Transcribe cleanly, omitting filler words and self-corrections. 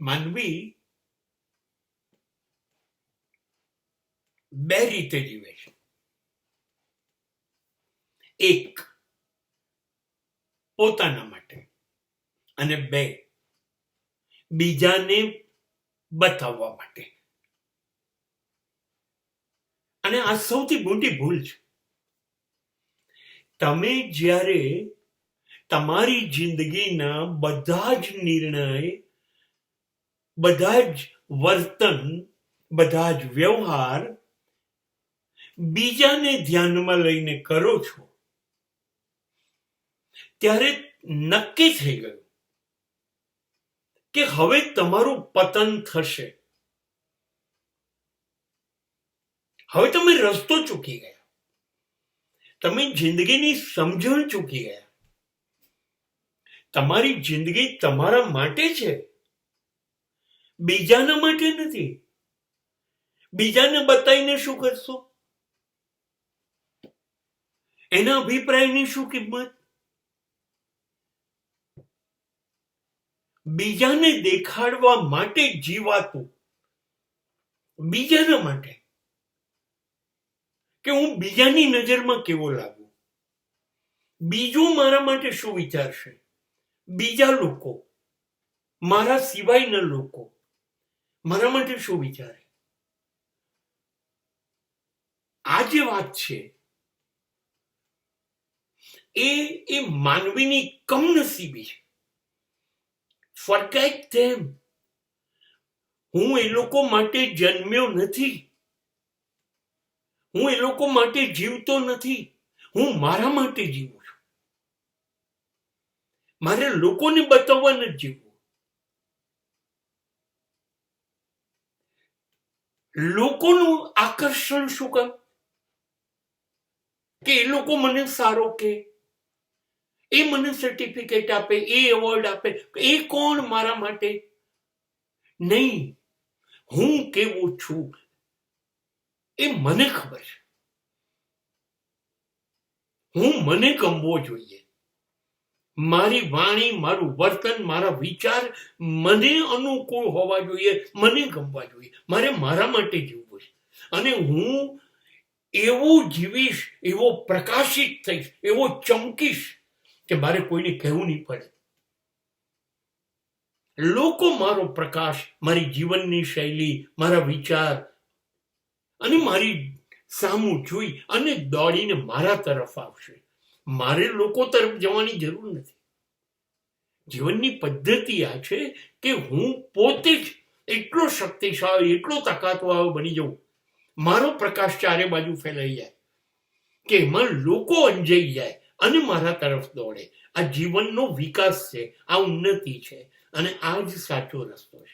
માનવી બે રીતે જીવે છે. એક, પોતાના માટે, અને બે, બીજાને બતાવવા માટે. અને આ સૌથી મોટી ભૂલ છે. તમે જ્યારે તમારી જિંદગીના બધા જ નિર્ણય, બધા જ વર્તન, બધા જ વ્યવહાર બીજાને ધ્યાનમાં લઈને કરો છો, ત્યારે નક્કી થઈ ગયું કે હવે તમારું પતન થશે. હવે તમે રસ્તો ચૂકી ગયા, તમે જિંદગીની સમજણ ચૂકી ગયા. તમારી જિંદગી તમારા માટે છે, બીજાના માટે નથી. બીજાને બતાવીને શું કરશો? એના અભિપ્રાયની શું કિંમત? બીજાને દેખાડવા માટે જીવાતું, બીજાના માટે, કે હું બીજાની નજરમાં કેવો લાગુ, બીજું મારા માટે શું વિચારશે, બીજા લોકો, મારા સિવાયના લોકો મારા માટે શું વિચારે. આ જે વાત છે એ માનવીની કમનસીબી છે. Forget them. હું એ લોકો માટે જન્મ્યો નથી, હું એ લોકો માટે જીવતો નથી, હું મારા માટે જીવું છું. મારે લોકોને બતાવવા નથી જીવવું. લોકોનું આકર્ષણ શું કામ? કે એ લોકો મને સારો કે, એ મને સર્ટિફિકેટ આપે, એ એવોર્ડ આપે, એ કોણ મારા માટે? નહીં, હું કેવું છું એ મને ખબર છે. હું મને ગમવો જોઈએ. મારી વાણી, મારું વર્તન, મારા વિચાર મને અનુકૂળ હોવા જોઈએ, મને ગમવા જોઈએ. મારે મારા માટે જીવવું છે. અને હું એવું જીવીશ, એવો પ્રકાશિત થઈશ, એવો ચમકીશ કે મારે કોઈને કહેવું નહીં પડે. લોકો મારો પ્રકાશ, મારી જીવનની શૈલી, મારા વિચાર અને મારી સામું જોઈ અને દોડીને મારા તરફ આવશે. મારે લોકો તરફ જવાની જરૂર નથી. જીવનની પદ્ધતિ આ છે કે હું પોતે જ એટલો શક્તિશાળી, એટલો તાકાતવાળો બની જાઉં, મારો પ્રકાશ ચારે બાજુ ફેલાઈ જાય કે એમાં લોકો અંજાઈ જાય અને મારા તરફ દોડે. આ જીવનનો વિકાસ છે, આ ઉન્નતિ છે, અને આ જ સાચો રસ્તો છે.